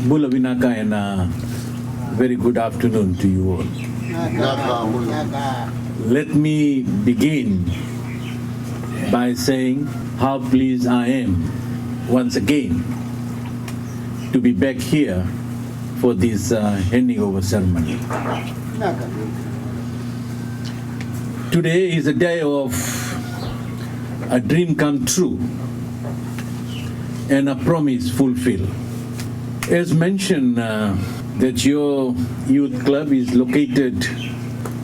Bula Vinaka and very good afternoon to you all. Let me begin by saying how pleased I am once again to be back here for this handing over ceremony. Today is a day of a dream come true and a promise fulfilled. As mentioned, that your youth club is located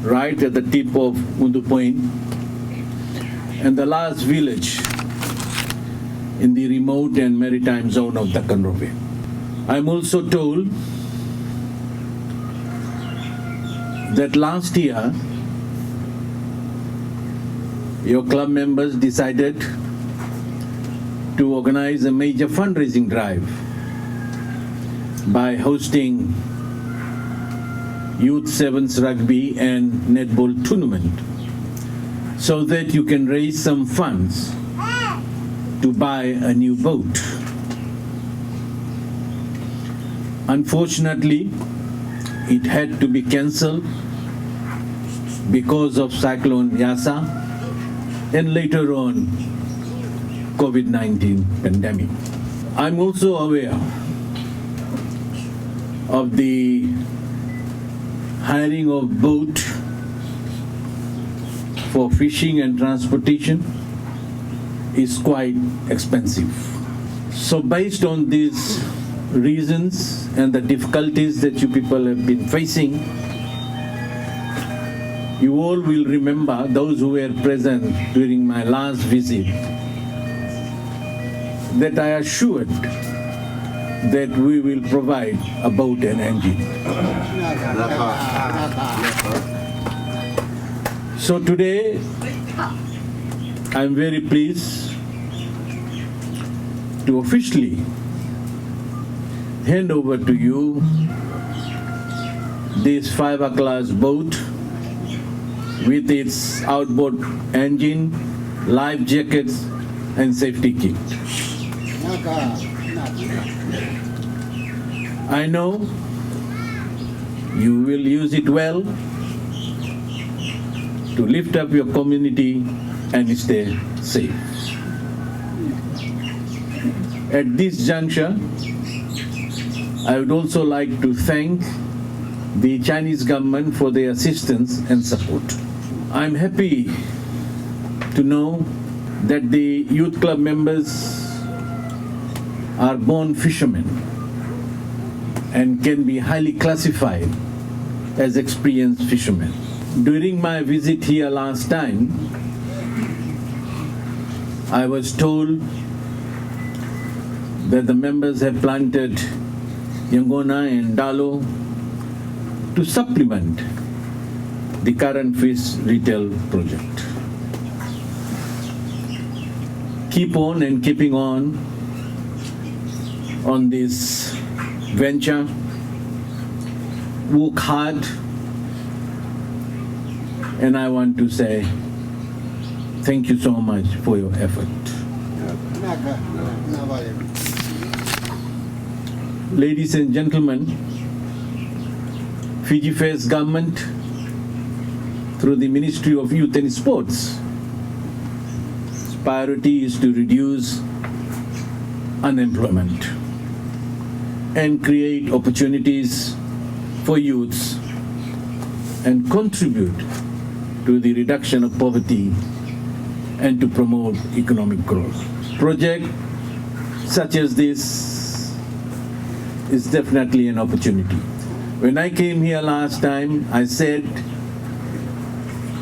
right at the tip of Udu Point and the last village in the remote and maritime zone of Cakaudrove. I'm also told that last year your club members decided to organize a major fundraising drive by hosting Youth Sevens Rugby and Netball tournament so that you can raise some funds to buy a new boat. Unfortunately, it had to be cancelled because of Cyclone Yasawa and later on COVID-19 pandemic. I'm also aware of the hiring of boat for fishing and transportation is quite expensive. So based on these reasons and the difficulties that you people have been facing, you all will remember, those who were present during my last visit, that I assured that we will provide a boat and engine. So today, I'm very pleased to officially hand over to you this fiberglass boat with its outboard engine, life jackets, and safety kit. I know you will use it well to lift up your community and stay safe. At this juncture, I would also like to thank the Chinese government for their assistance and support. I'm happy to know that the youth club members are born fishermen and can be highly classified as experienced fishermen. During my visit here last time, I was told that the members have planted Yangona and Dalo to supplement the current fish retail project. Keep on and keeping on this venture. Work hard, and I want to say thank you so much for your effort. Ladies and gentlemen, Fiji Fair's government, through the Ministry of Youth and Sports, its priority is to reduce unemployment and create opportunities for youths and contribute to the reduction of poverty and to promote economic growth. Project such as this is definitely an opportunity. When I came here last time, I said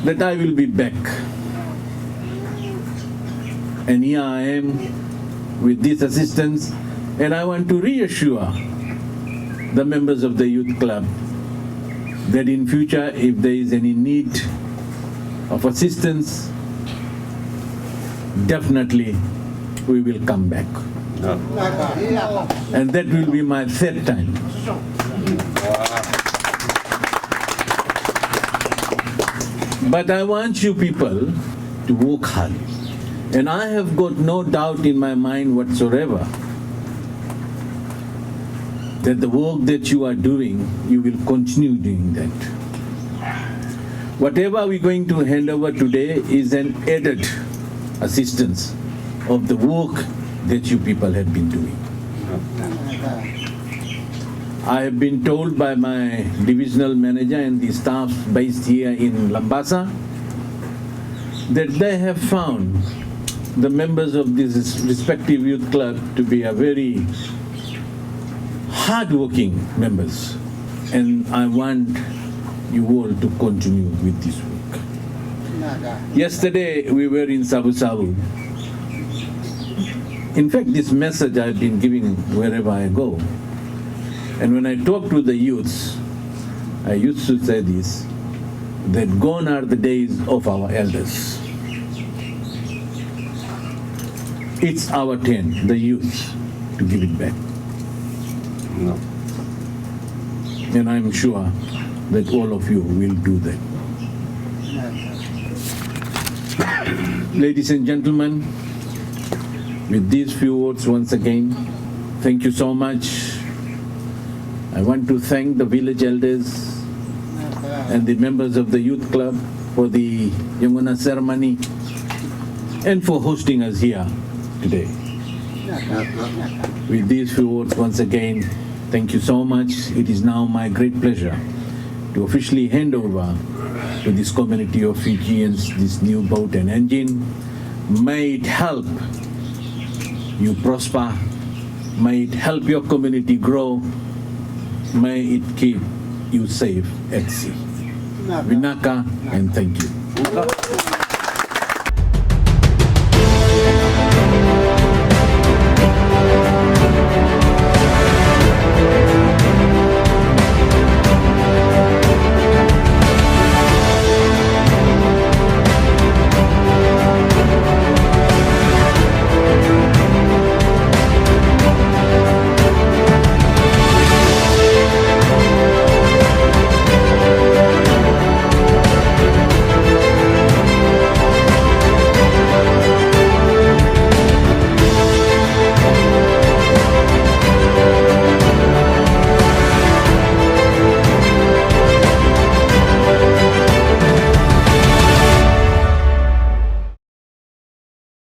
that I will be back. And here I am with this assistance, and I want to reassure the members of the youth club that in future, if there is any need of assistance, definitely we will come back. And that will be my third time. But I want you people to work hard. And I have got no doubt in my mind whatsoever that the work that you are doing, you will continue doing that. Whatever we're going to hand over today is an added assistance of the work that you people have been doing. I have been told by my divisional manager and the staff based here in Lambasa that they have found the members of this respective youth club to be a very hard-working members, and I want you all to continue with this work. Yesterday we were in Sabu Sabu. In fact, this message I've been giving wherever I go. And when I talk to the youths, I used to say this, that gone are the days of our elders. It's our turn, the youth, to give it back. No. And I'm sure that all of you will do that. Ladies and gentlemen, with these few words once again, thank you so much. I want to thank the village elders and the members of the youth club for the Yamuna ceremony and for hosting us here today. With these few words once again, thank you so much. It is now my great pleasure to officially hand over to this community of Fijians this new boat and engine. May it help you prosper. May it help your community grow. May it keep you safe at sea. Vinaka, and thank you.